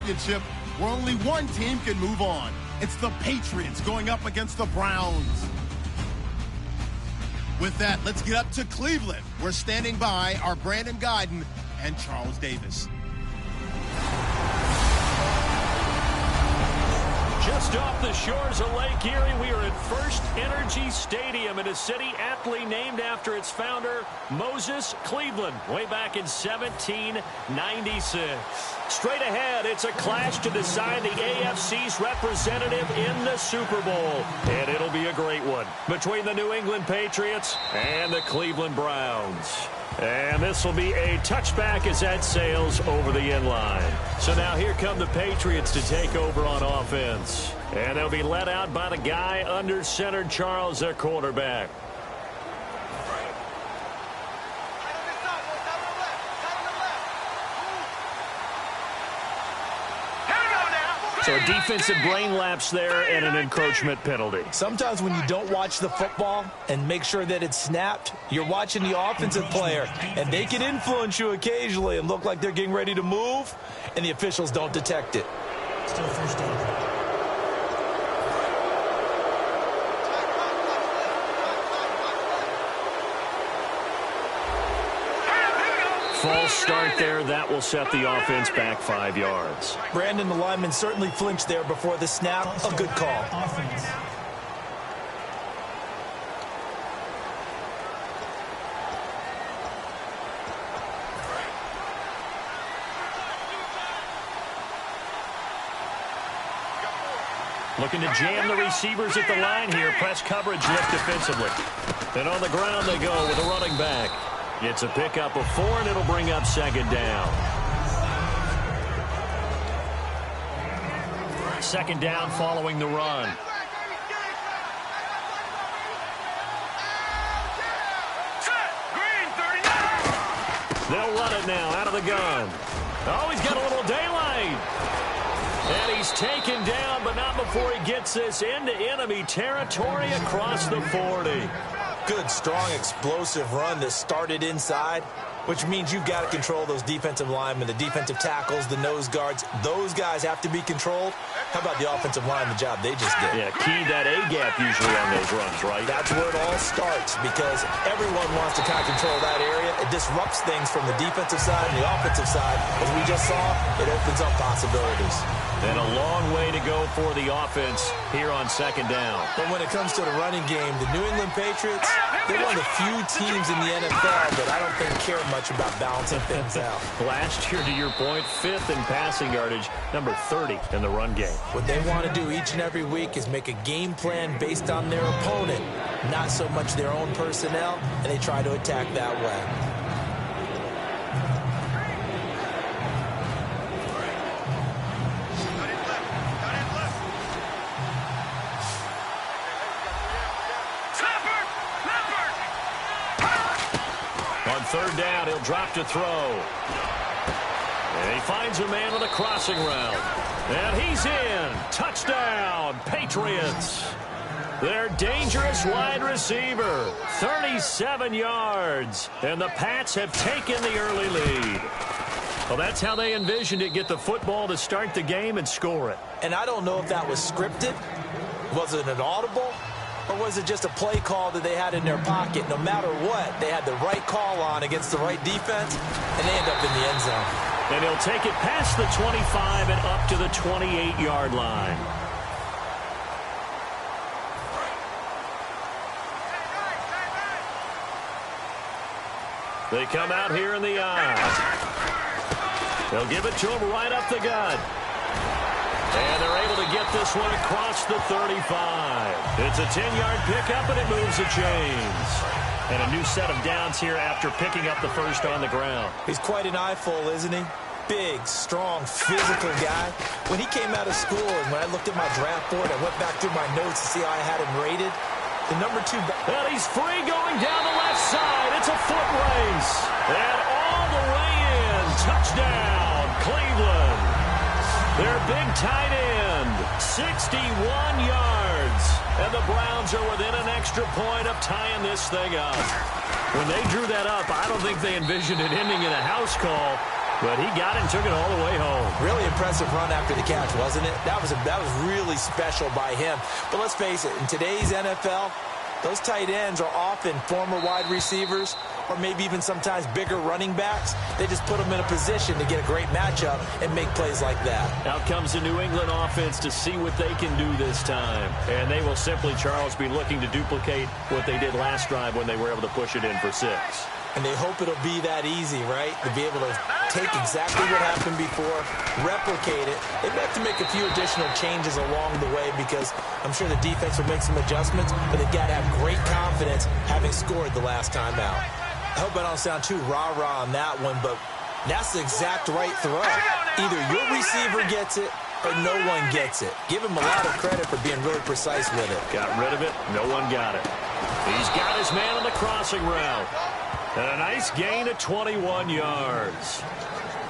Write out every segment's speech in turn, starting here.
championship where only one team can move on. It's the Patriots going up against the Browns. With that, let's get up to Cleveland. We're standing by our Brandon Guyton and Charles Davis. Just off the shores of Lake Erie, we are at First Energy Stadium in a city aptly named after its founder, Moses Cleveland, way back in 1796. Straight ahead, it's a clash to decide the AFC's representative in the Super Bowl. And it'll be a great one between the New England Patriots and the Cleveland Browns. And this will be a touchback as that sails over the end line. So now here come the Patriots to take over on offense. And they'll be led out by the guy under center, Charles, their quarterback. So a defensive brain lapse there and an encroachment penalty. Sometimes when you don't watch the football and make sure that it's snapped, you're watching the offensive player, and they can influence you occasionally and look like they're getting ready to move, and the officials don't detect it. Still first down. False start there. That will set the offense back 5 yards. Brandon, the lineman certainly flinched there before the snap. A good call. Looking to jam the receivers at the line here. Press coverage lift defensively. And on the ground they go with a running back. It's a pickup of 4, and it'll bring up second down. Second down following the run. They'll run it now out of the gun. Oh, he's got a little daylight. And he's taken down, but not before he gets this into enemy territory across the 40. Good, strong, explosive run that started inside, which means you've got to control those defensive linemen, the defensive tackles, the nose guards. Those guys have to be controlled. How about the offensive line, the job they just did? Yeah, key that A-gap usually on those runs, right? That's where it all starts because everyone wants to kind of control that area. It disrupts things from the defensive side and the offensive side. As we just saw, it opens up possibilities. And a long way to go for the offense here on second down. But when it comes to the running game, the New England Patriots, they're one of the few teams in the NFL that I don't think care much about balancing things out. Last year, to your point, 5th in passing yardage, number 30 in the run game. What they want to do each and every week is make a game plan based on their opponent, not so much their own personnel, and they try to attack that way. On third down, he'll drop to throw. And he finds a man with a crossing route. And he's in. Touchdown, Patriots. Their dangerous wide receiver, 37 yards. And the Pats have taken the early lead. Well, that's how they envisioned it, get the football to start the game and score it. And I don't know if that was scripted. Was it an audible? Or was it just a play call that they had in their pocket? No matter what, they had the right call on against the right defense, and they end up in the end zone. And he'll take it past the 25 and up to the 28-yard line. They come out here in the eye. They'll give it to him right up the gut. And they're able to get this one across the 35. It's a 10-yard pickup, and it moves the chains. And a new set of downs here after picking up the first on the ground. He's quite an eyeful, isn't he? Big, strong, physical guy. When he came out of school and when I looked at my draft board, I went back through my notes to see how I had him rated. The number 2. And he's free going down the left side. It's a foot race. And all the way in. Touchdown, Cleveland. Their big tight end, 61 yards. And the Browns are within an extra point of tying this thing up. When they drew that up, I don't think they envisioned it ending in a house call. But he got it and took it all the way home. Really impressive run after the catch, wasn't it? That was really special by him. But let's face it, in today's NFL, those tight ends are often former wide receivers or maybe even sometimes bigger running backs. They just put them in a position to get a great matchup and make plays like that. Out comes the New England offense to see what they can do this time. And they will simply, Charles, be looking to duplicate what they did last drive when they were able to push it in for 6. And they hope it'll be that easy, right? To be able to take exactly what happened before, replicate it. They've got to make a few additional changes along the way because I'm sure the defense will make some adjustments, but they've got to have great confidence having scored the last time out. I hope I don't sound too rah-rah on that one, but that's the exact right throw. Either your receiver gets it or no one gets it. Give him a lot of credit for being really precise with it. Got rid of it. No one got it. He's got his man on the crossing route. And a nice gain of 21 yards.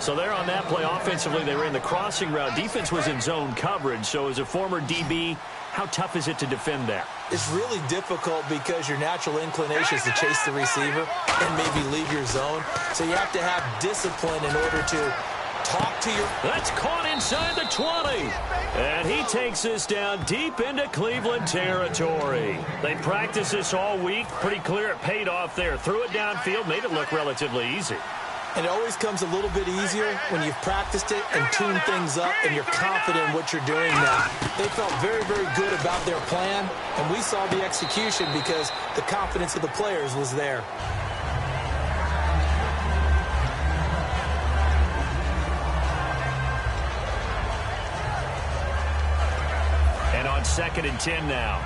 So there on that play, offensively, they were in the crossing route. Defense was in zone coverage. So as a former DB, how tough is it to defend that? It's really difficult because your natural inclination is to chase the receiver and maybe leave your zone. So you have to have discipline in order to talk to your... That's caught inside the 20. And he takes this down deep into Cleveland territory. They practiced this all week. Pretty clear it paid off there. Threw it downfield, made it look relatively easy. And it always comes a little bit easier when you've practiced it and tuned things up and you're confident in what you're doing now. They felt very, very good about their plan, and we saw the execution because the confidence of the players was there. And on 2nd and 10 now.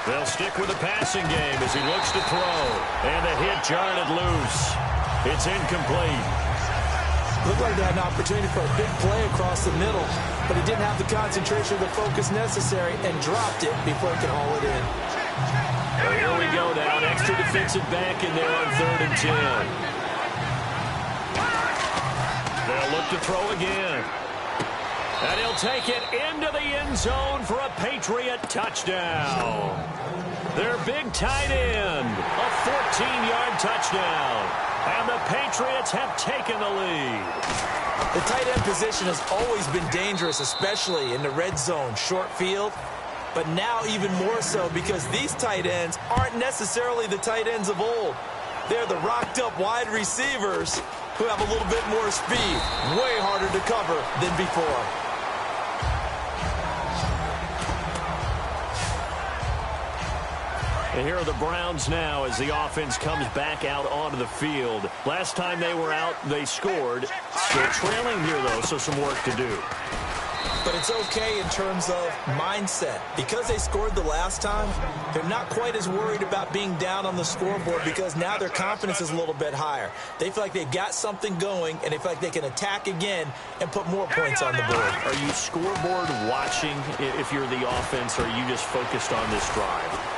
They'll stick with the passing game as he looks to throw. And the hit jarred it loose. It's incomplete. Looked like they had an opportunity for a big play across the middle, but he didn't have the concentration or the focus necessary and dropped it before he could haul it in. Well, here we go now. An extra defensive back in there on 3rd and 10. They'll look to throw again. And he'll take it into the end zone for a Patriot touchdown. Their big tight end, a 14-yard touchdown. And the Patriots have taken the lead. The tight end position has always been dangerous, especially in the red zone, short field. But now even more so because these tight ends aren't necessarily the tight ends of old. They're the rocked-up wide receivers who have a little bit more speed, way harder to cover than before. And here are the Browns now as the offense comes back out onto the field. Last time they were out, they scored. Still trailing here, though, so some work to do. But it's okay in terms of mindset. Because they scored the last time, they're not quite as worried about being down on the scoreboard because now their confidence is a little bit higher. They feel like they've got something going, and they feel like they can attack again and put more points on the board. Are you scoreboard watching if you're the offense, or are you just focused on this drive?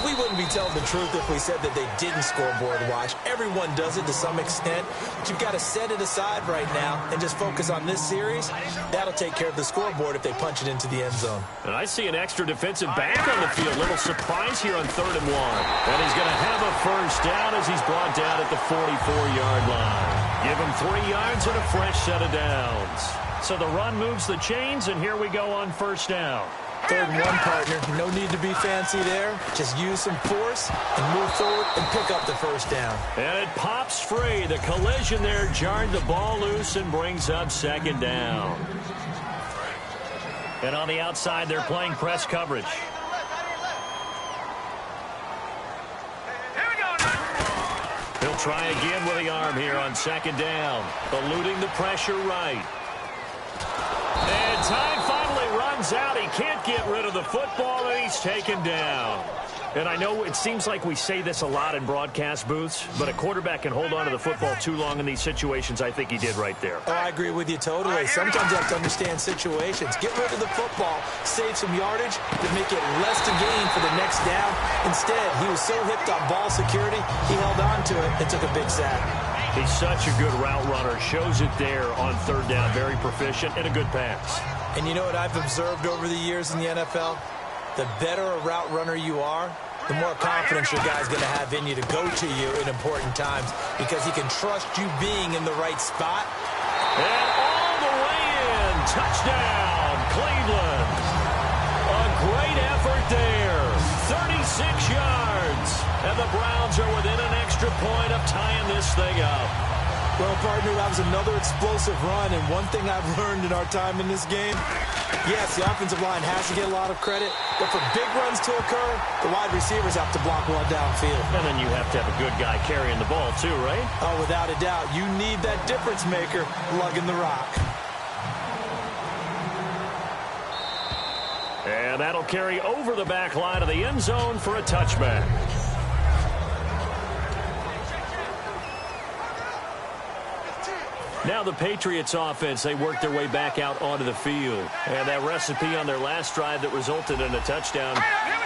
We wouldn't be telling the truth if we said that they didn't scoreboard watch. Everyone does it to some extent. But you've got to set it aside right now and just focus on this series. That'll take care of the scoreboard if they punch it into the end zone. And I see an extra defensive back on the field. Little surprise here on 3rd and 1. And he's going to have a first down as he's brought down at the 44-yard line. Give him 3 yards and a fresh set of downs. So the run moves the chains, and here we go on 1st down. 3rd and 1, partner. No need to be fancy there. Just use some force and move forward and pick up the first down. And it pops free. The collision there jarred the ball loose and brings up 2nd down. And on the outside, they're playing press coverage. He'll try again with the arm here on 2nd down. Eluding the pressure right. And time finally runs out. He can't get rid of the football, and he's taken down. And I know it seems like we say this a lot in broadcast booths, but a quarterback can hold on to the football too long in these situations. I think he did right there. Oh, I agree with you totally. Sometimes you have to understand situations. Get rid of the football, save some yardage to make it less to gain for the next down. Instead, he was so hipped on ball security, he held on to it and took a big sack. He's such a good route runner. Shows it there on 3rd down. Very proficient and a good pass. And you know what I've observed over the years in the NFL? The better a route runner you are, the more confidence your guy's going to have in you to go to you in important times because he can trust you being in the right spot. And all the way in. Touchdown, Cleveland. A great effort there. 36 yards. And the Browns are within an extra point of tying this thing up. Well, partner, that was another explosive run, and one thing I've learned in our time in this game, yes, the offensive line has to get a lot of credit, but for big runs to occur, the wide receivers have to block well downfield. And then you have to have a good guy carrying the ball too, right? Oh, without a doubt. You need that difference maker lugging the rock. And that'll carry over the back line of the end zone for a touchback. Now the Patriots offense, they work their way back out onto the field. And that recipe on their last drive that resulted in a touchdown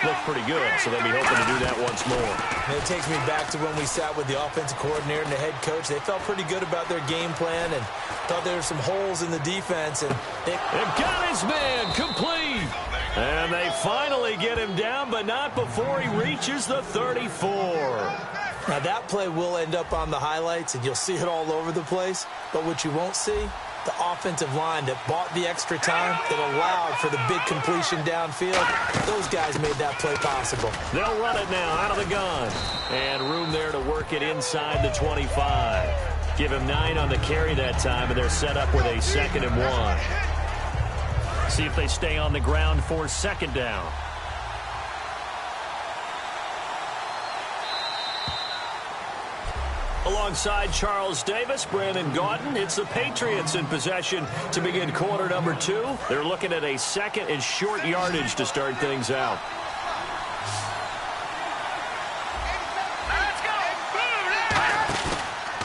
looked pretty good. So they'll be hoping to do that once more. And it takes me back to when we sat with the offensive coordinator and the head coach. They felt pretty good about their game plan and thought there were some holes in the defense. And they've got his man complete. And they finally get him down, but not before he reaches the 34. Now, that play will end up on the highlights, and you'll see it all over the place. But what you won't see, the offensive line that bought the extra time, that allowed for the big completion downfield, those guys made that play possible. They'll run it now out of the gun. And room there to work it inside the 25. Give him 9 on the carry that time, and they're set up with a 2nd and 1. See if they stay on the ground for 2nd down. Alongside Charles Davis, Brandon Gaudin, it's the Patriots in possession to begin quarter number 2. They're looking at a 2nd and short yardage to start things out.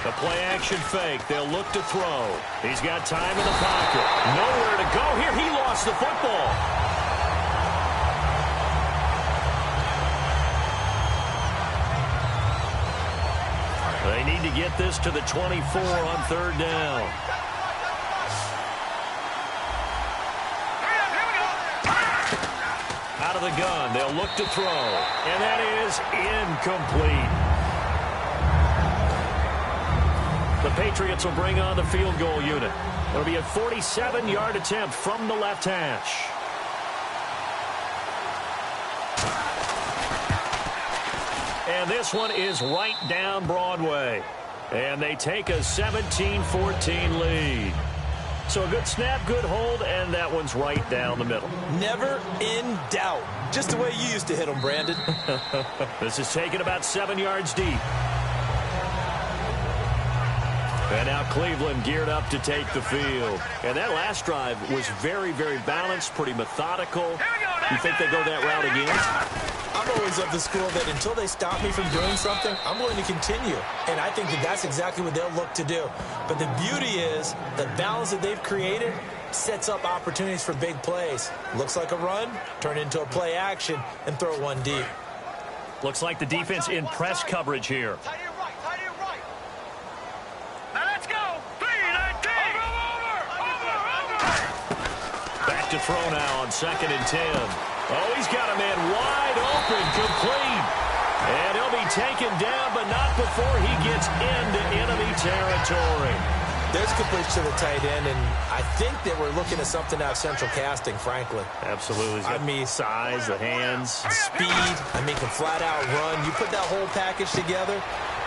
The play-action fake. They'll look to throw. He's got time in the pocket. Nowhere to go here. He lost the football. They need to get this to the 24 on 3rd down. Out of the gun. They'll look to throw. And that is incomplete. The Patriots will bring on the field goal unit. It'll be a 47-yard attempt from the left hash. And this one is right down Broadway. And they take a 17-14 lead. So a good snap, good hold, and that one's right down the middle. Never in doubt. Just the way you used to hit them, Brandon. This is taken about 7 yards deep. And now Cleveland geared up to take the field. And that last drive was very, very balanced, pretty methodical. You think they go that route again? I'm always of the school that until they stop me from doing something, I'm going to continue. And I think that that's exactly what they'll look to do. But the beauty is the balance that they've created sets up opportunities for big plays. Looks like a run, turn into a play action, and throw one deep. Looks like the defense in press coverage here. Back to throw now on 2nd and 10. Oh, he's got a man wide open, complete. And he'll be taken down, but not before he gets into enemy territory. There's completion to the tight end, and I think that we're looking at something out of central casting, frankly. Absolutely. I mean, size, the hands. Speed. I mean, can flat out run. You put that whole package together,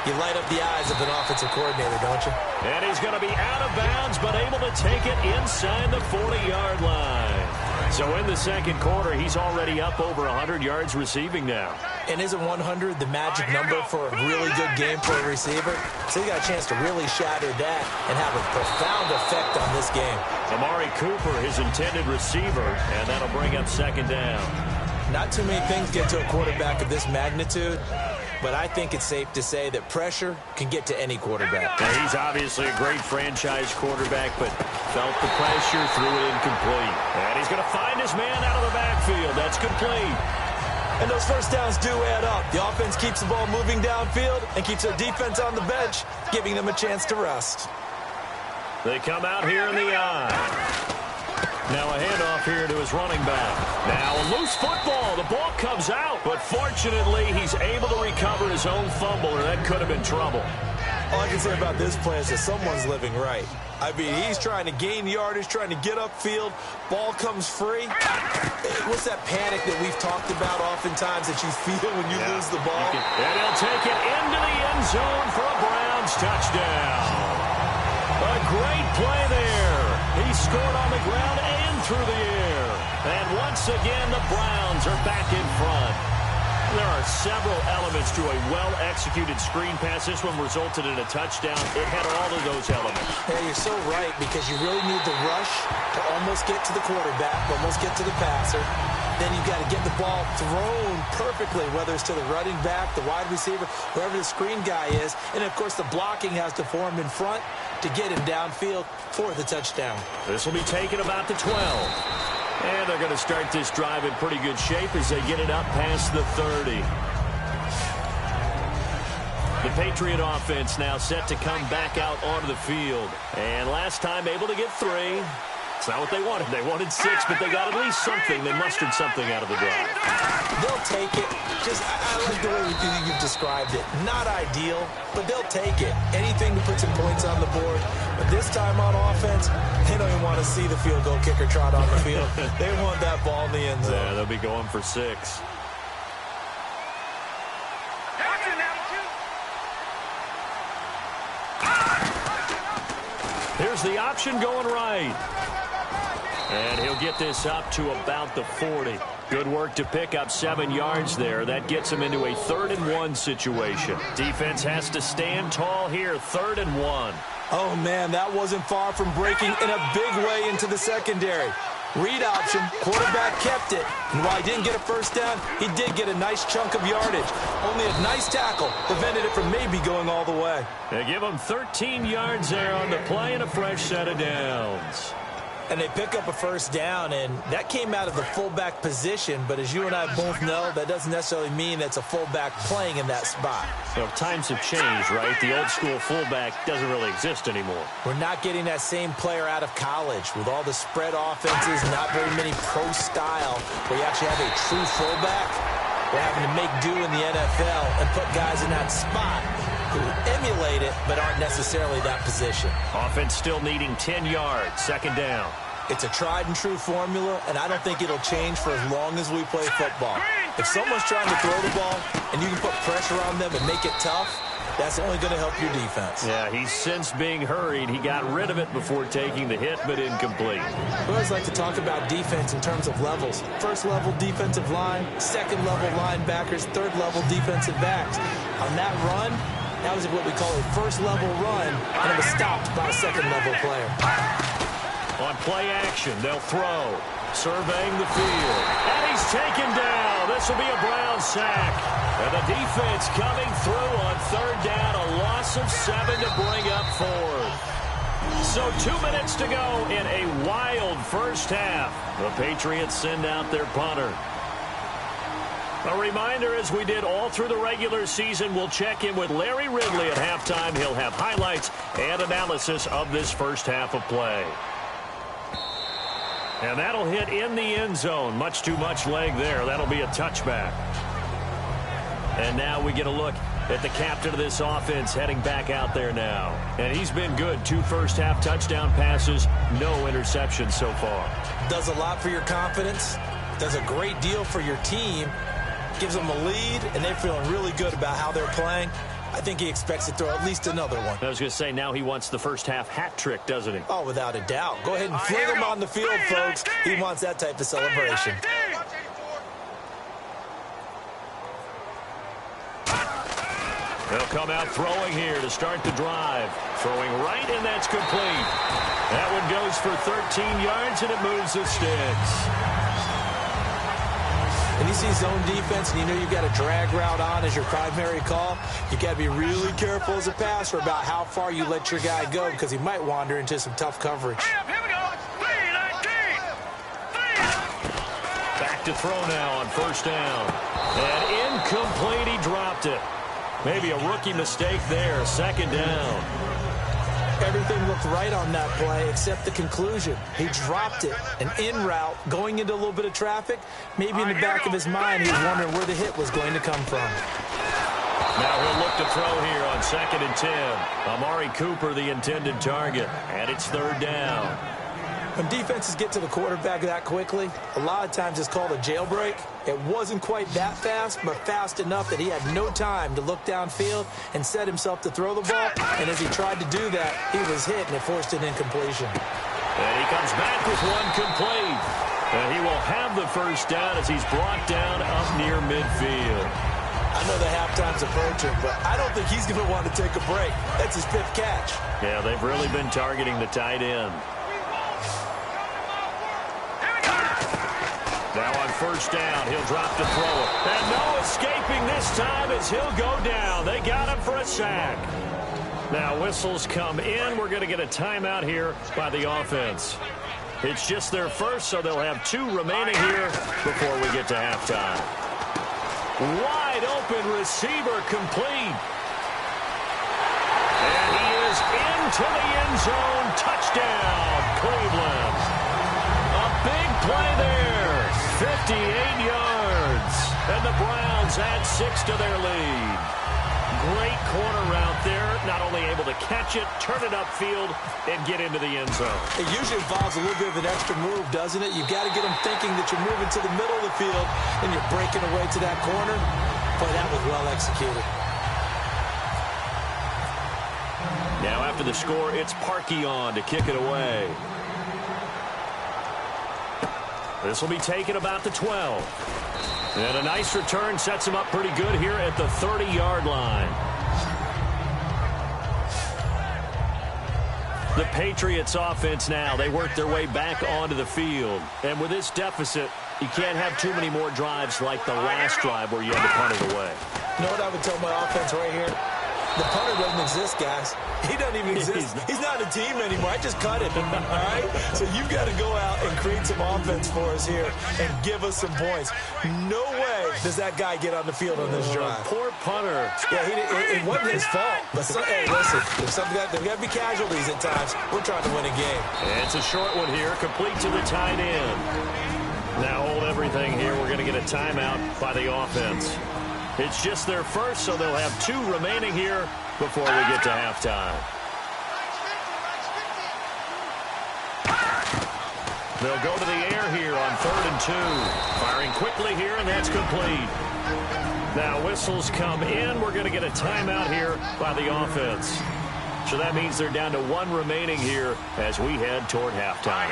you light up the eyes of an offensive coordinator, don't you? And he's going to be out of bounds, but able to take it inside the 40-yard line. So in the 2nd quarter, he's already up over 100 yards receiving now. And isn't 100 the magic number for a really good game for a receiver? So he got a chance to really shatter that and have a profound effect on this game. Amari Cooper, his intended receiver, and that'll bring up 2nd down. Not too many things get to a quarterback of this magnitude, but I think it's safe to say that pressure can get to any quarterback. Now, he's obviously a great franchise quarterback, but felt the pressure, threw it incomplete. And he's going to find his man out of the backfield. That's complete. And those first downs do add up. The offense keeps the ball moving downfield and keeps their defense on the bench, giving them a chance to rest. They come out here in the eye. Now a handoff here to his running back. Now a loose football. The ball comes out, but fortunately he's able to recover his own fumble, or that could have been trouble. All I can say about this play is that someone's living right. I mean, he's trying to gain yardage, trying to get upfield. Ball comes free. What's that panic that we've talked about oftentimes that you feel when you lose the ball? And he'll take it into the end zone for a Browns touchdown. A great play there. He scored on the ground and through the air. And once again, the Browns are back in front. There are several elements to a well-executed screen pass. This one resulted in a touchdown. It had all of those elements. Yeah, you're so right, because you really need the rush to almost get to the quarterback, almost get to the passer. Then you've got to get the ball thrown perfectly, whether it's to the running back, the wide receiver, whoever the screen guy is. And, of course, the blocking has to form in front to get him downfield for the touchdown. This will be taken about the 12. And they're going to start this drive in pretty good shape as they get it up past the 30. The Patriot offense now set to come back out onto the field. And last time able to get 3. It's not what they wanted. They wanted 6, but they got at least something. They mustered something out of the drive. They'll take it. I like the way you've described it. Not ideal, but they'll take it. Anything to put some points on the board. But this time on offense, they don't even want to see the field goal kicker trot on the field. They want that ball in the end zone. Yeah, they'll be going for 6. Here's the option going right. And he'll get this up to about the 40. Good work to pick up 7 yards there. That gets him into a 3rd and 1 situation. Defense has to stand tall here. 3rd and 1. Oh, man, that wasn't far from breaking in a big way into the secondary. Read option, quarterback kept it. And while he didn't get a first down, he did get a nice chunk of yardage. Only a nice tackle prevented it from maybe going all the way. They give him 13 yards there on the play and a fresh set of downs. And they pick up a first down, and that came out of the fullback position. But as you and I both know, that doesn't necessarily mean that's a fullback playing in that spot. Well, times have changed, right? The old school fullback doesn't really exist anymore. We're not getting that same player out of college with all the spread offenses, not very many pro style, where you actually have a true fullback. We're having to make do in the NFL and put guys in that spot who emulate it but aren't necessarily that position. Offense still needing 10 yards, 2nd down. It's a tried and true formula, and I don't think it'll change for as long as we play football. If someone's trying to throw the ball and you can put pressure on them and make it tough, that's only going to help your defense. Yeah, he's since being hurried. He got rid of it before taking the hit, but incomplete. We always like to talk about defense in terms of levels. 1st level defensive line, 2nd level linebackers, 3rd level defensive backs. On that run, that was what we call a 1st level run, and it was stopped by a 2nd level player. On play action, they'll throw. Surveying the field. And he's taken down. This will be a Brown sack. And the defense coming through on 3rd down. A loss of 7 to bring up 4th. So 2 minutes to go in a wild first half. The Patriots send out their punter. A reminder, as we did all through the regular season, we'll check in with Larry Ridley at halftime. He'll have highlights and analysis of this first half of play. And that'll hit in the end zone. Much too much leg there. That'll be a touchback. And now we get a look at the captain of this offense heading back out there now. And he's been good. 2 first-half touchdown passes, no interceptions so far. Does a lot for your confidence. Does a great deal for your team. Gives them a lead, and they're feeling really good about how they're playing. I think he expects to throw at least another one. I was going to say, now he wants the first-half hat trick, doesn't he? Oh, without a doubt. Go ahead and fling him on the field, folks. He wants that type of celebration. They'll come out throwing here to start the drive. Throwing right, and that's complete. That one goes for 13 yards, and it moves the sticks. And you see zone defense, and you know you've got a drag route on as your primary call. You've got to be really careful as a passer about how far you let your guy go, because he might wander into some tough coverage. Back to throw now on 1st down. And incomplete, he dropped it. Maybe a rookie mistake there, 2nd down. Everything looked right on that play except the conclusion. He dropped it, an in route, going into a little bit of traffic. Maybe in the back of his mind, he was wondering where the hit was going to come from. Now he'll look to throw here on 2nd and 10. Amari Cooper, the intended target, and it's 3rd down. When defenses get to the quarterback that quickly, a lot of times it's called a jailbreak. It wasn't quite that fast, but fast enough that he had no time to look downfield and set himself to throw the ball. And as he tried to do that, he was hit, and it forced an incompletion. And he comes back with one complete. And he will have the 1st down as he's brought down up near midfield. I know the halftime's approaching, but I don't think he's going to want to take a break. That's his 5th catch. Yeah, they've really been targeting the tight end. Now on 1st down, he'll drop to throw it. And no escaping this time as he'll go down. They got him for a sack. Now whistles come in. We're going to get a timeout here by the offense. It's just their first, so they'll have 2 remaining here before we get to halftime. Wide open receiver complete. And he is into the end zone. Touchdown, Cleveland. A big play there. 58 yards. And the Browns add 6 to their lead. Great corner route there. Not only able to catch it, turn it upfield, and get into the end zone. It usually involves a little bit of an extra move, doesn't it? You've got to get them thinking that you're moving to the middle of the field and you're breaking away to that corner. Boy, that was well executed. Now after the score, it's Parkey on to kick it away. This will be taken about the 12. And a nice return sets him up pretty good here at the 30-yard line. The Patriots offense now, they work their way back onto the field. And with this deficit, you can't have too many more drives like the last drive where you had to punt it away. You know what I would tell my offense right here? The punter doesn't exist, guys. He doesn't even exist. He's not a team anymore. I just cut him, all right? So you've got to go out and create some offense for us here and give us some points. No way does that guy get on the field on this drive. Poor punter. Yeah, it wasn't his fault. But hey, listen, there's got to be casualties at times. We're trying to win a game. It's a short one here, complete to the tight end. Now hold everything here. We're going to get a timeout by the offense. It's just their first, so they'll have 2 remaining here before we get to halftime. They'll go to the air here on 3rd and 2. Firing quickly here, and that's complete. Now whistles come in. We're going to get a timeout here by the offense. So that means they're down to 1 remaining here as we head toward halftime.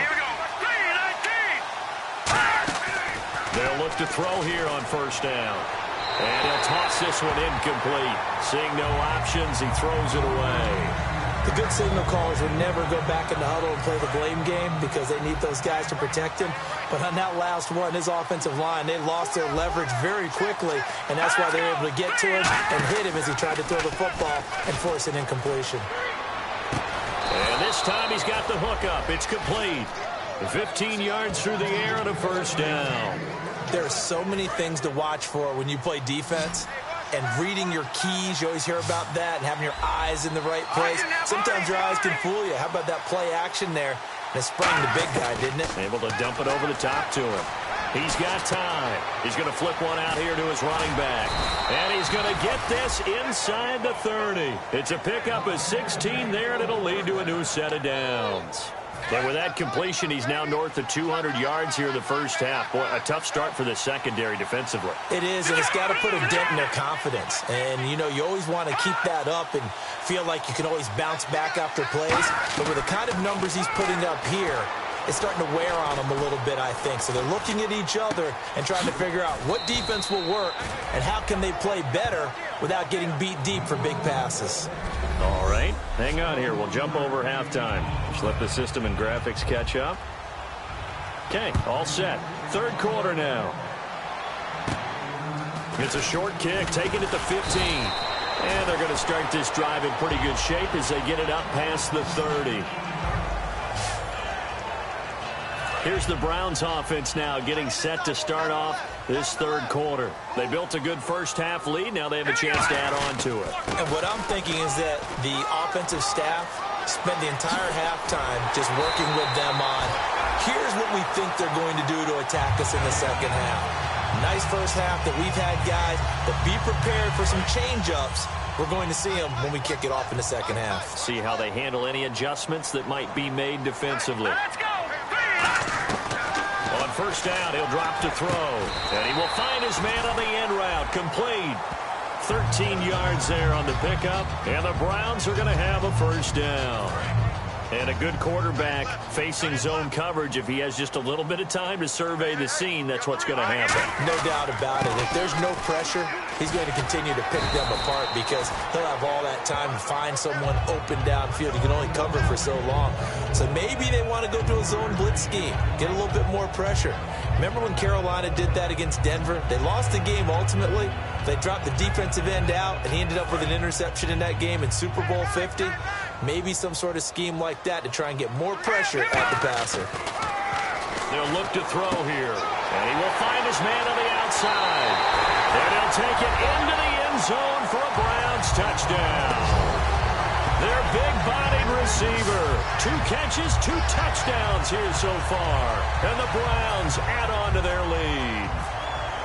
They'll look to throw here on 1st down. And he'll toss this one incomplete. Seeing no options, he throws it away. The good signal callers would never go back in the huddle and play the blame game because they need those guys to protect him. But on that last one, his offensive line, they lost their leverage very quickly, and that's why they were able to get to him and hit him as he tried to throw the football and force an incompletion. And this time he's got the hook up. It's complete. 15 yards through the air and a 1st down. There are so many things to watch for when you play defense. And reading your keys, you always hear about that, and having your eyes in the right place. Sometimes your eyes can fool you. How about that play action there? And it sprang the big guy, didn't it? Able to dump it over the top to him. He's got time. He's going to flip one out here to his running back. And he's going to get this inside the 30. It's a pickup of 16 there, and it'll lead to a new set of downs. And with that completion, he's now north of 200 yards here in the 1st half. Boy, a tough start for the secondary defensively. It is, and it's got to put a dent in their confidence. And, you know, you always want to keep that up and feel like you can always bounce back after plays. But with the kind of numbers he's putting up here, it's starting to wear on them a little bit, I think. So they're looking at each other and trying to figure out what defense will work and how can they play better without getting beat deep for big passes. All right, hang on here. We'll jump over halftime. Just let the system and graphics catch up. Okay, all set. 3rd quarter now. It's a short kick, taken at the 15. And they're going to start this drive in pretty good shape as they get it up past the 30. Here's the Browns offense now getting set to start off this 3rd quarter. They built a good 1st half lead. Now they have a chance to add on to it. And what I'm thinking is that the offensive staff Spent the entire halftime just working with them on, here's what we think they're going to do to attack us in the second half. Nice first half that we've had, guys, but be prepared for some change-ups. We're going to see them when we kick it off in the second half. See how they handle any adjustments that might be made defensively. Let's go. On first down, he'll drop to throw. And he will find his man on the end route. Complete. 13 yards there on the pickup. And the Browns are going to have a first down. And a good quarterback facing zone coverage. If he has just a little bit of time to survey the scene, that's what's going to happen. No doubt about it. If there's no pressure, he's going to continue to pick them apart because he'll have all that time to find someone open downfield. He can only cover for so long. So maybe they want to go to a zone blitz scheme, get a little bit more pressure. Remember when Carolina did that against Denver? They lost the game ultimately. They dropped the defensive end out, and he ended up with an interception in that game in Super Bowl 50. Maybe some sort of scheme like that to try and get more pressure at the passer. They'll look to throw here. And he will find his man on the outside. And he'll take it into the end zone for a Browns touchdown. Their big-bodied receiver. 2 catches, 2 touchdowns here so far. And the Browns add on to their lead.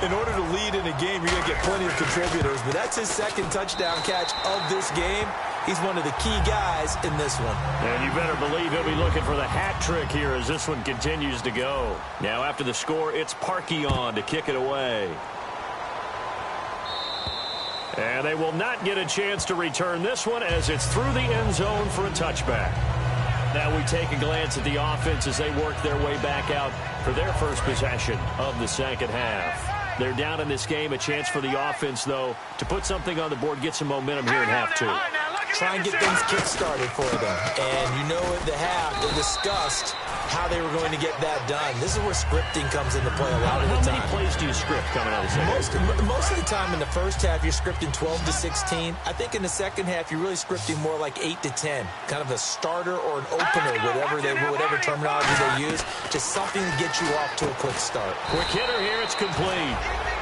In order to lead in a game, you're going to get plenty of contributors, but that's his second touchdown catch of this game. He's one of the key guys in this one. And you better believe he'll be looking for the hat trick here as this one continues to go. Now after the score, it's Parkey on to kick it away. And they will not get a chance to return this one as it's through the end zone for a touchback. Now we take a glance at the offense as they work their way back out for their first possession of the second half. They're down in this game. A chance for the offense, though, to put something on the board, get some momentum here in half 2. Try and get things kick-started for them. And you know at the half, they discussed how they were going to get that done. This is where scripting comes into play a lot of the time. How many plays do you script coming out of the second half? Most of the time in the first half, you're scripting 12 to 16. I think in the second half, you're really scripting more like 8 to 10. Kind of a starter or an opener, whatever terminology they use. Just something to get you off to a quick start. Quick hitter here. It's complete.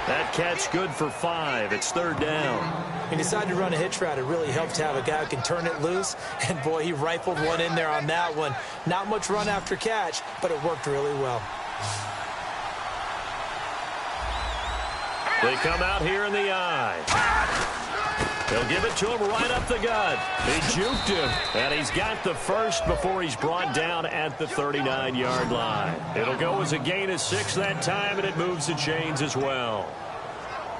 That catch good for 5. It's third down. He decided to run a hitch route. It really helped to have a guy who can turn it loose. And, boy, he rifled one in there on that one. Not much run after catch, but it worked really well. They come out here in the eye. They'll give it to him right up the gut. He juked him, and he's got the first before he's brought down at the 39-yard line. It'll go as a gain of 6 that time, and it moves the chains as well.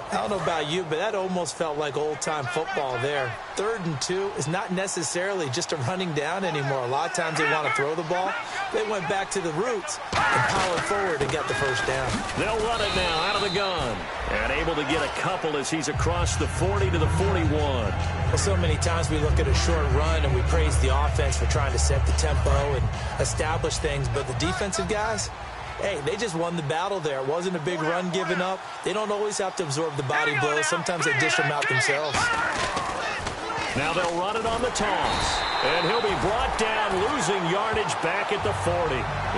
I don't know about you, but that almost felt like old-time football there. 3rd and 2 is not necessarily just a running down anymore. A lot of times they want to throw the ball. They went back to the roots and powered forward and got the first down. They'll run it now out of the gun. And able to get a couple as he's across the 40 to the 41. Well, so many times we look at a short run and we praise the offense for trying to set the tempo and establish things. But the defensive guys, hey, they just won the battle there. It wasn't a big run given up. They don't always have to absorb the body blows. Sometimes they dish them out themselves. Now they'll run it on the toss. And he'll be brought down, losing yardage back at the 40.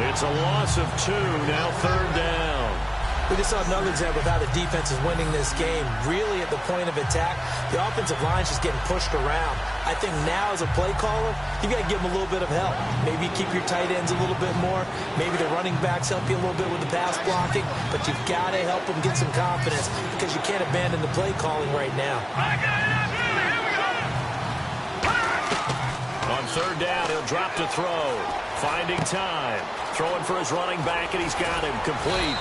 It's a loss of 2, now third down. We just saw another example of how the defense is winning this game. Really at the point of attack, the offensive line's just getting pushed around. I think now as a play caller, you got to give them a little bit of help. Maybe keep your tight ends a little bit more. Maybe the running backs help you a little bit with the pass blocking. But you've got to help them get some confidence because you can't abandon the play calling right now. On third down, he'll drop to throw. Finding time. Throwing for his running back, and he's got him complete.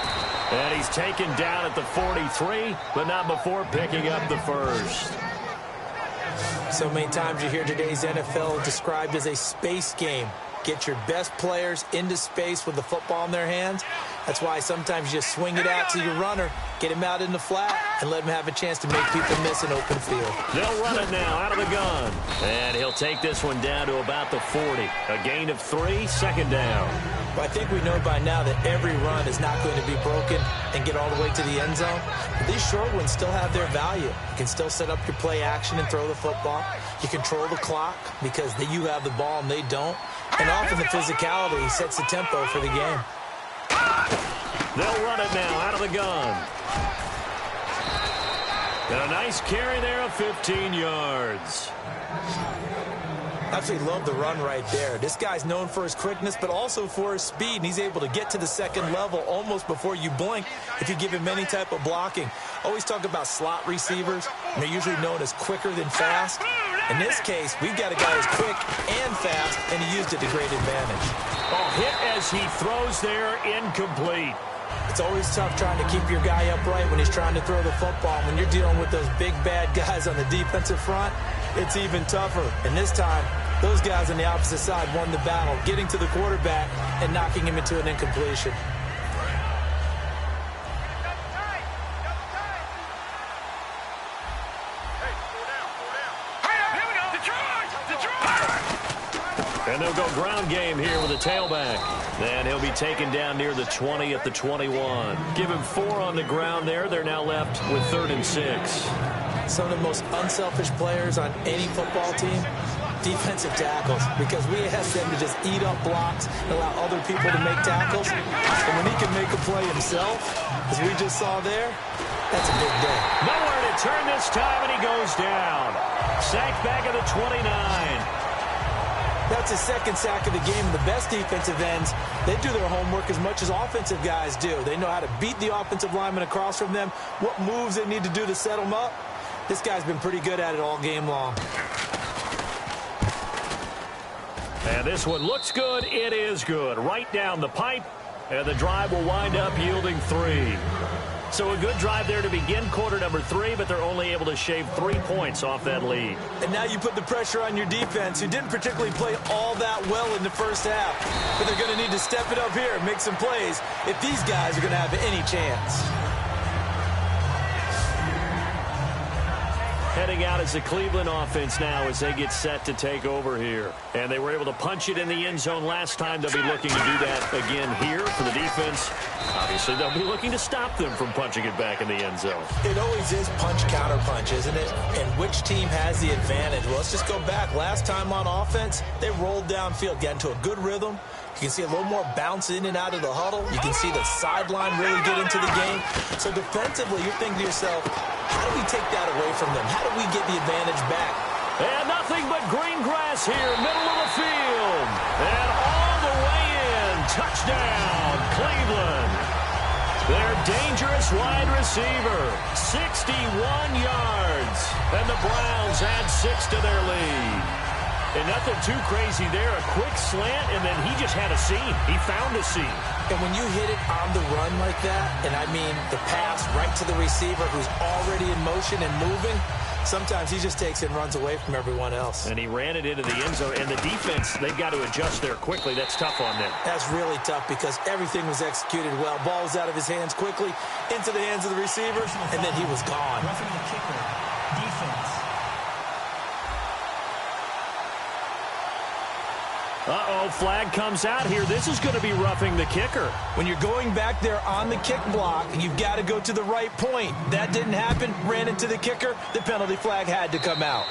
And he's taken down at the 43, but not before picking up the first. So many times you hear today's NFL described as a space game. Get your best players into space with the football in their hands. That's why sometimes you just swing it out to your runner, get him out in the flat, and let him have a chance to make people miss an open field. They'll run it now out of the gun. And he'll take this one down to about the 40. A gain of 3, second down. Well, I think we know by now that every run is not going to be broken and get all the way to the end zone. But these short ones still have their value. You can still set up your play action and throw the football. You control the clock because you have the ball and they don't. And often the physicality sets the tempo for the game. They'll run it now out of the gun. And a nice carry there of 15 yards. Absolutely love the run right there. This guy's known for his quickness, but also for his speed. And he's able to get to the second level almost before you blink if you give him any type of blocking. Always talk about slot receivers, and they're usually known as quicker than fast. In this case, we've got a guy who's quick and fast, and he used it to great advantage. Oh, hit as he throws there, incomplete. It's always tough trying to keep your guy upright when he's trying to throw the football. When you're dealing with those big, bad guys on the defensive front, it's even tougher. And this time, those guys on the opposite side won the battle, getting to the quarterback and knocking him into an incompletion. And they'll go ground game here with a tailback. Then he'll be taken down near the 20 at the 21. Give him 4 on the ground there. They're now left with 3rd and 6. Some of the most unselfish players on any football team, defensive tackles, because we ask them to just eat up blocks and allow other people to make tackles. And when he can make a play himself, as we just saw there, that's a big day. Nowhere to turn this time, and he goes down. Sacked back at the 29. That's his 2nd sack of the game. The best defensive ends, they do their homework as much as offensive guys do. They know how to beat the offensive lineman across from them, what moves they need to do to set them up. This guy's been pretty good at it all game long. And this one looks good. It is good. Right down the pipe, and the drive will wind up yielding 3. So a good drive there to begin quarter number 3, but they're only able to shave 3 points off that lead. And now you put the pressure on your defense, who didn't particularly play all that well in the first half. But they're going to need to step it up here and make some plays if these guys are going to have any chance. Heading out is the Cleveland offense now as they get set to take over here. And they were able to punch it in the end zone last time. They'll be looking to do that again here for the defense. Obviously, they'll be looking to stop them from punching it back in the end zone. It always is punch-counter-punch, isn't it? And which team has the advantage? Well, let's just go back. Last time on offense, they rolled downfield, got into a good rhythm. You can see a little more bounce in and out of the huddle. You can see the sideline really get into the game. So defensively, you're thinking to yourself, how do we take that away from them? How do we get the advantage back? And nothing but green grass here, middle of the field. And all the way in. Touchdown, Cleveland. Their dangerous wide receiver, 61 yards. And the Browns add 6 to their lead. And nothing too crazy there. A quick slant, and then he just had a seam. He found a seam. And when you hit it on the run like that, and I mean the pass right to the receiver who's already in motion and moving, sometimes he just takes it and runs away from everyone else. And he ran it into the end zone. And the defense, they've got to adjust there quickly. That's tough on them. That's really tough because everything was executed well. Ball was out of his hands quickly, into the hands of the receivers, and then he was gone. Roughing the kicker. Defense. Uh-oh, flag comes out here. This is going to be roughing the kicker. When you're going back there on the kick block, you've got to go to the right point. That didn't happen. Ran into the kicker. The penalty flag had to come out.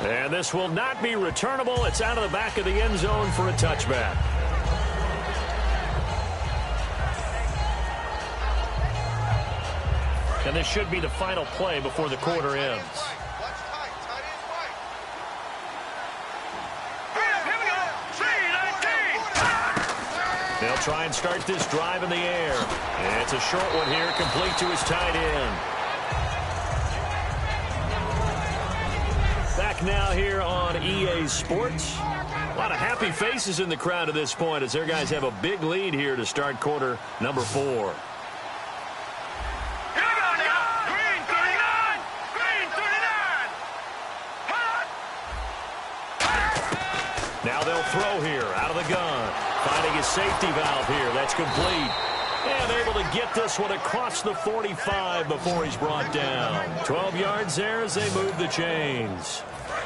And this will not be returnable. It's out of the back of the end zone for a touchback. And this should be the final play before the quarter ends. They'll try and start this drive in the air. And it's a short one here, complete to his tight end. Back now here on EA Sports. A lot of happy faces in the crowd at this point as their guys have a big lead here to start quarter number 4. Now they'll throw here out of the gun. Finding his safety valve here. That's complete. And able to get this one across the 45 before he's brought down. 12 yards there as they move the chains.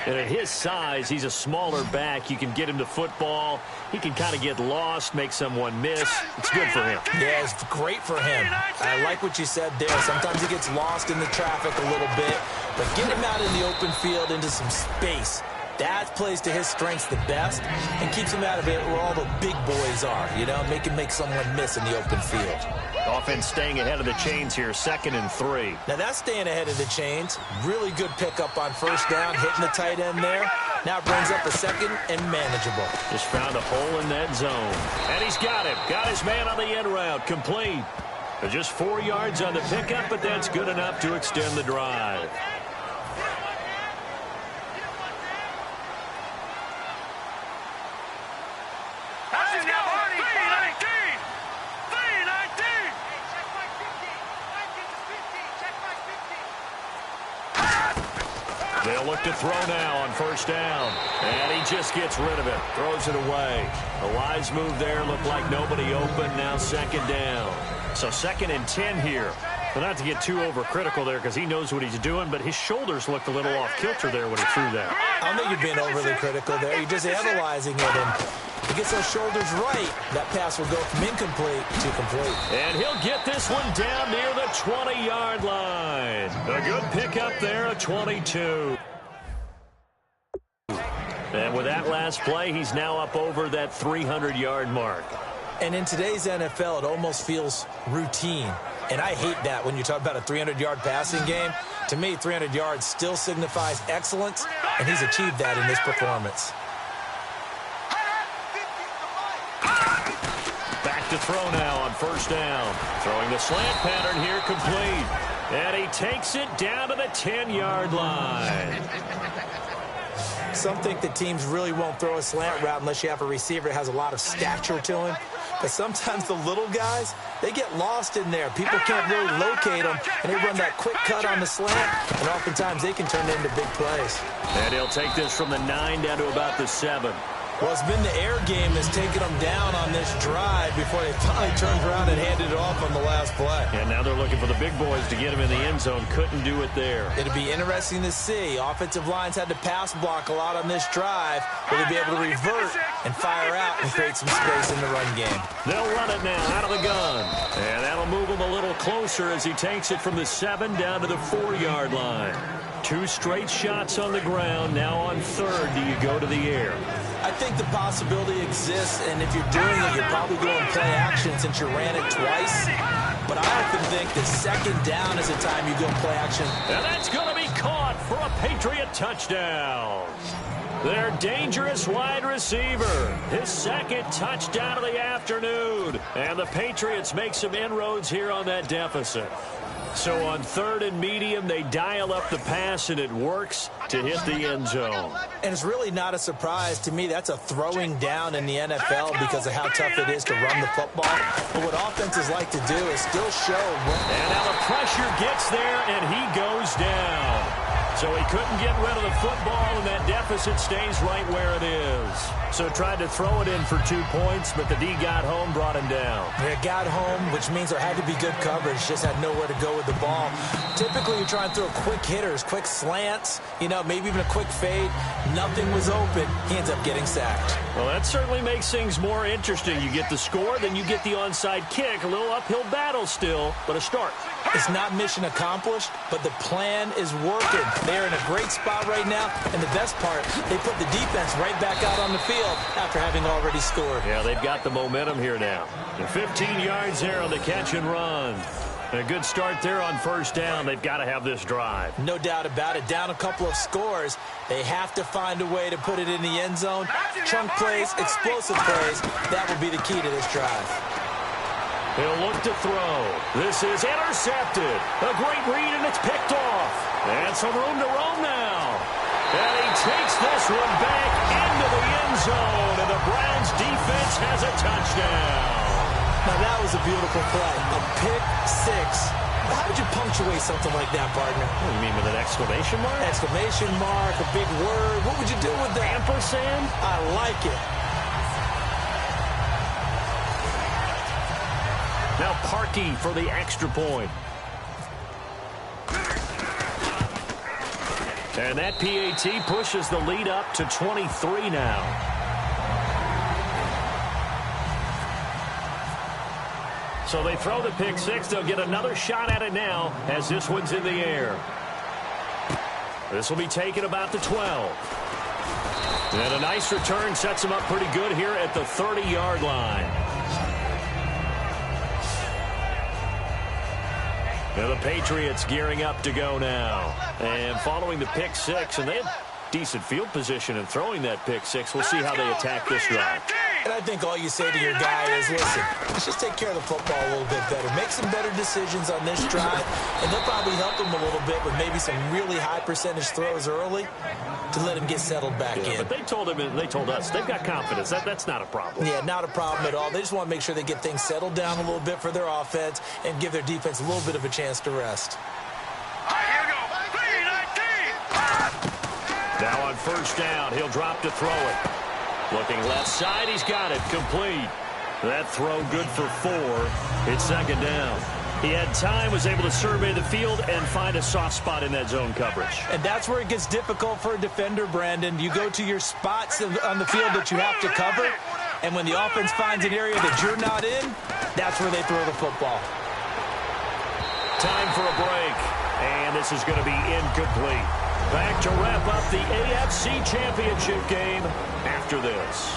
And at his size, he's a smaller back. You can get him to football. He can kind of get lost, make someone miss. It's good for him. Yeah, it's great for him. I like what you said there. Sometimes he gets lost in the traffic a little bit. But get him out in the open field into some space. That plays to his strengths the best and keeps him out of it where all the big boys are, you know, make him make someone miss in the open field. Offense staying ahead of the chains here, 2nd and 3. Now that's staying ahead of the chains. Really good pickup on first down, hitting the tight end there. Now brings up a second and manageable. Just found a hole in that zone. And he's got him. Got his man on the end route. Complete. Just 4 yards on the pickup, but that's good enough to extend the drive. They'll look to throw now on first down. And he just gets rid of it. Throws it away. A wise move there. Looked like nobody open. Now second down. So 2nd and 10 here. But not to get too overcritical there because he knows what he's doing, but his shoulders looked a little off kilter there when he threw that. I don't think you're being overly critical there. You're just analyzing it. And if he gets those shoulders right, that pass will go from incomplete to complete. And he'll get this one down near the 20-yard line. A good pickup there, a 22. And with that last play, he's now up over that 300-yard mark. And in today's NFL, it almost feels routine. And I hate that when you talk about a 300-yard passing game. To me, 300 yards still signifies excellence, and he's achieved that in this performance. Back to throw now on first down. Throwing the slant pattern here, complete. And he takes it down to the 10-yard line. Some think that teams really won't throw a slant route unless you have a receiver that has a lot of stature to him. But sometimes the little guys, they get lost in there. People can't really locate them, and they run that quick cut on the slant, and oftentimes they can turn it into big plays. And he'll take this from the 9 down to about the 7. Well, it's been the air game that's taken them down on this drive before they finally turned around and handed it off on the last play. And now they're looking for the big boys to get him in the end zone. Couldn't do it there. It'll be interesting to see. Offensive lines had to pass block a lot on this drive. Will they be able to revert and fire out and create some space in the run game? They'll run it now out of the gun. And that'll move him a little closer as he takes it from the 7 down to the 4-yard line. 2 straight shots on the ground. Now on 3rd, do you go to the air? I think the possibility exists, and if you're doing it, you're probably going play action since you ran it twice. But I often think that 2nd down is the time you go play action. And that's going to be caught for a Patriot touchdown. Their dangerous wide receiver. His 2nd touchdown of the afternoon. And the Patriots make some inroads here on that deficit. So on 3rd and medium, they dial up the pass, and it works to hit the end zone. And it's really not a surprise to me. That's a throwing down in the NFL because of how tough it is to run the football. But what offenses like to do is still show. And now the pressure gets there, and he goes down. So he couldn't get rid of the football, and that deficit stays right where it is. So tried to throw it in for 2 points, but the D got home, brought him down. They got home, which means there had to be good coverage. Just had nowhere to go with the ball. Typically, you try and throw quick hitters, quick slants, maybe even a quick fade. Nothing was open. He ends up getting sacked. Well, that certainly makes things more interesting. You get the score, then you get the onside kick. A little uphill battle still, but a start. It's not mission accomplished, but the plan is working. They're in a great spot right now, and the best part, they put the defense right back out on the field after having already scored. Yeah, they've got the momentum here now. 15 yards there on the catch and run. A good start there on first down. They've got to have this drive. No doubt about it. Down a couple of scores. They have to find a way to put it in the end zone. Chunk plays, explosive plays. That will be the key to this drive. He'll look to throw. This is intercepted. A great read, and it's picked off. And some room to roam now. And he takes this one back into the end zone, and the Browns defense has a touchdown. Now, that was a beautiful play. A pick six. How would you punctuate something like that, partner? What do you mean, with an exclamation mark? Exclamation mark, a big word. What would you do with that? Ampersand? I like it. Now Parkey for the extra point. And that PAT pushes the lead up to 23 now. So they throw the pick six. They'll get another shot at it now as this one's in the air. This will be taken about the 12. And a nice return sets them up pretty good here at the 30-yard line. Now the Patriots gearing up to go now. And following the pick six, and decent field position and throwing that pick six. We'll see how they attack this drive. And I think all you say to your guy is, listen, let's just take care of the football a little bit better. Make some better decisions on this drive, and they'll probably help him a little bit with maybe some really high percentage throws early to let him get settled back in. But they told him, and they told us, they've got confidence. That's not a problem. Yeah, not a problem at all. They just want to make sure they get things settled down a little bit for their offense and give their defense a little bit of a chance to rest. Now on first down, he'll drop to throw it. Looking left side, he's got it. Complete. That throw good for 4. It's second down. He had time, was able to survey the field and find a soft spot in that zone coverage. And that's where it gets difficult for a defender, Brandon. You go to your spots on the field that you have to cover, and when the offense finds an area that you're not in, that's where they throw the football. Time for a break, and this is going to be incomplete. Back to wrap up the AFC Championship game after this.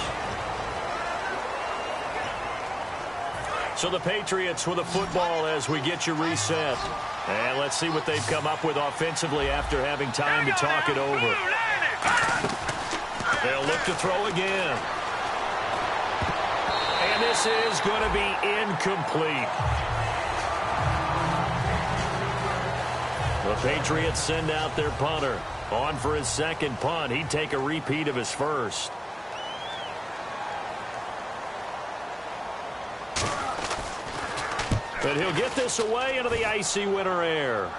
So the Patriots with a football as we get you reset. And let's see what they've come up with offensively after having time to talk it over. They'll look to throw again. And this is going to be incomplete. The Patriots send out their punter. On for his second punt. He'd take a repeat of his first. But he'll get this away into the icy winter air.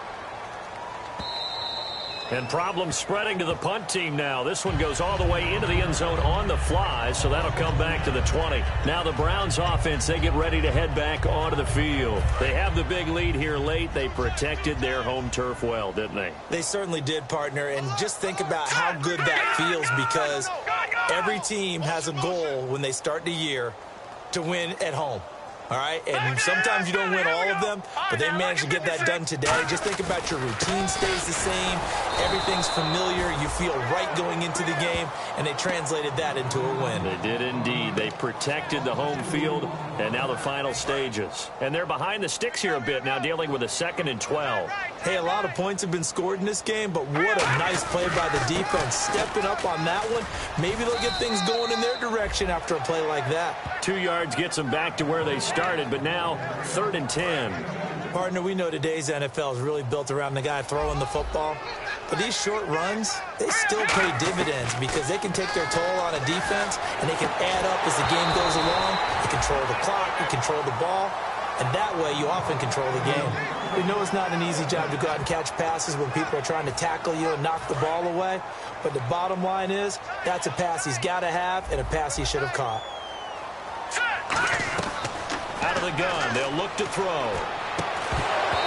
And problems spreading to the punt team now. This one goes all the way into the end zone on the fly, so that'll come back to the 20. Now the Browns offense, they get ready to head back onto the field. They have the big lead here late. They protected their home turf well, didn't they? They certainly did, partner. And just think about how good that feels, because every team has a goal when they start the year to win at home. All right, and sometimes you don't win all of them, but they managed to get that done today. Just think about your routine stays the same. Everything's familiar. You feel right going into the game, and they translated that into a win. They did indeed. They protected the home field, and now the final stages. And they're behind the sticks here a bit now, dealing with a 2nd and 12. Hey, a lot of points have been scored in this game, but what a nice play by the defense. Stepping up on that one. Maybe they'll get things going in their direction after a play like that. 2 yards gets them back to where they started, but now 3rd and 10. Partner, we know today's NFL is really built around the guy throwing the football. But these short runs, they still pay dividends because they can take their toll on a defense, and they can add up as the game goes along. You control the clock, you control the ball, and that way you often control the game. We know it's not an easy job to go out and catch passes when people are trying to tackle you and knock the ball away. But the bottom line is, that's a pass he's got to have and a pass he should have caught. Out of the gun, they'll look to throw.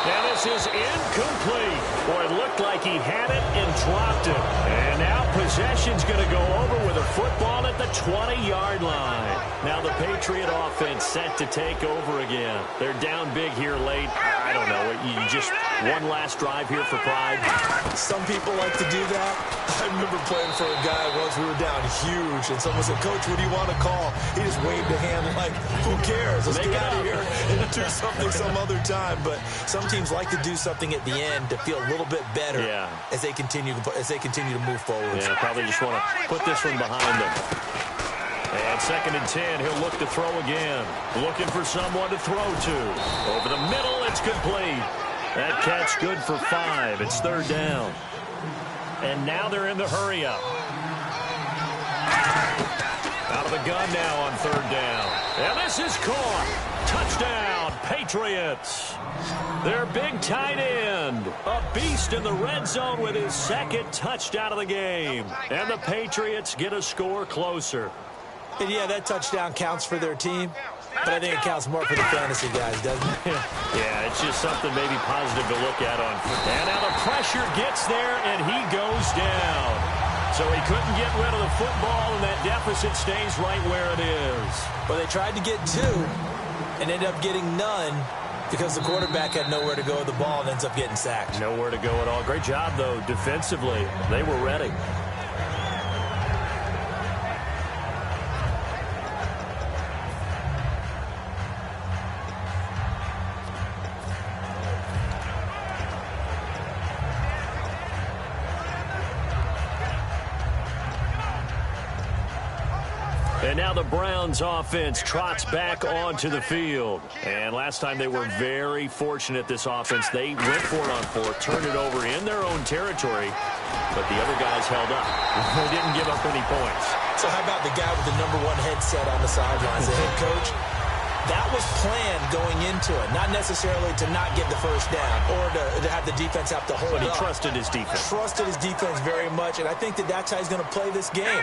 Now this is incomplete. Boy, it looked like he had it and dropped it. And now possession's going to go over with a football at the 20-yard line. Now the Patriot offense set to take over again. They're down big here late. I don't know. You just one last drive here for pride. Some people like to do that. I remember playing for a guy once. We were down huge, and someone said, "Coach, what do you want to call?" He just waved a hand like, "Who cares? Let's get out of here and do something some other time." But some teams like to do something at the end to feel a little bit better as they continue to move forward. Yeah, probably just want to put this one behind them. And 2nd and 10, he'll look to throw again. Looking for someone to throw to. Over the middle, it's complete. That catch good for 5. It's 3rd down. And now they're in the hurry-up. Out of the gun now on 3rd down. And this is caught. Touchdown, Patriots. Their big tight end, a beast in the red zone with his 2nd touchdown of the game. And the Patriots get a score closer. And yeah, that touchdown counts for their team, but I think it counts more for the fantasy guys, doesn't it? Yeah, it's just something maybe positive to look at on. And now the pressure gets there, and he goes down. So he couldn't get rid of the football, and that deficit stays right where it is. Well, they tried to get 2 and ended up getting none because the quarterback had nowhere to go with the ball and ends up getting sacked. Nowhere to go at all. Great job, though, defensively. They were ready. And now the Browns offense trots back onto the field. And last time they were very fortunate, this offense. They went for it on fourth, turned it over in their own territory, but the other guys held up. They didn't give up any points. So how about the guy with the #1 headset on the sidelines, the head coach? That was planned going into it, not necessarily to not get the first down or to have the defense have to hold But he up. trusted his defense. Trusted his defense very much, and I think that that's how he's going to play this game.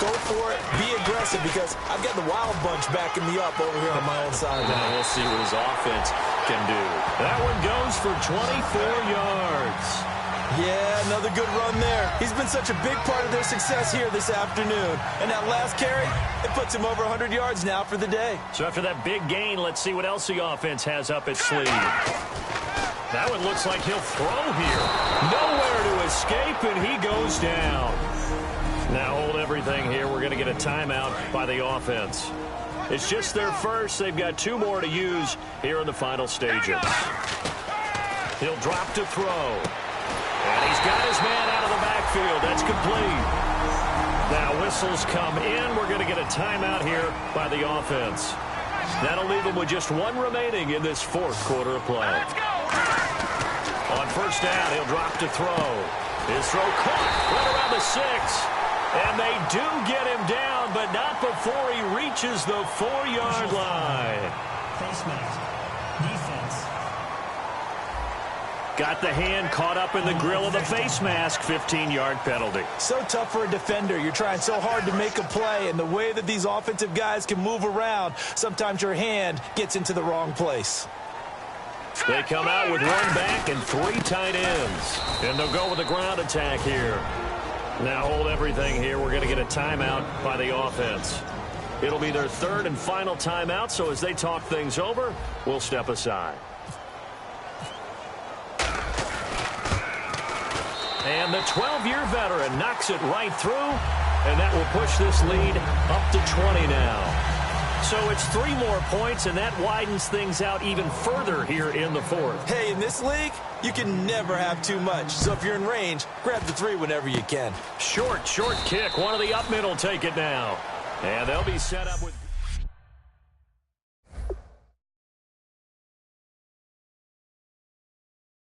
Go for it, be aggressive, because I've got the wild bunch backing me up over here on my own side. Now we'll see what his offense can do. That one goes for 24 yards. Yeah, another good run there. He's been such a big part of their success here this afternoon. And that last carry, it puts him over 100 yards now for the day. So after that big gain, let's see what else the offense has up its sleeve. That one looks like he'll throw here. Nowhere to escape, and he goes down. Now hold everything here. We're going to get a timeout by the offense. It's just their first. They've got 2 more to use here in the final stages. He'll drop to throw. And he's got his man out of the backfield. That's complete. Now whistles come in. We're going to get a timeout here by the offense. That'll leave him with just 1 remaining in this 4th quarter of play. On first down, he'll drop to throw. His throw caught right around the 6. And they do get him down, but not before he reaches the 4-yard line. Face mask. Defense. Got the hand caught up in the grill of the face mask. 15-yard penalty. So tough for a defender. You're trying so hard to make a play, and the way that these offensive guys can move around, sometimes your hand gets into the wrong place. They come out with 1 back and 3 tight ends. And they'll go with the ground attack here. Now hold everything here. We're going to get a timeout by the offense. It'll be their 3rd and final timeout, so as they talk things over, we'll step aside. And the 12-year veteran knocks it right through, and that will push this lead up to 20 now. So it's 3 more points, and that widens things out even further here in the 4th. Hey, in this league, you can never have too much. So if you're in range, grab the 3 whenever you can. Short kick. One of the up mid will take it now. And they'll be set up with...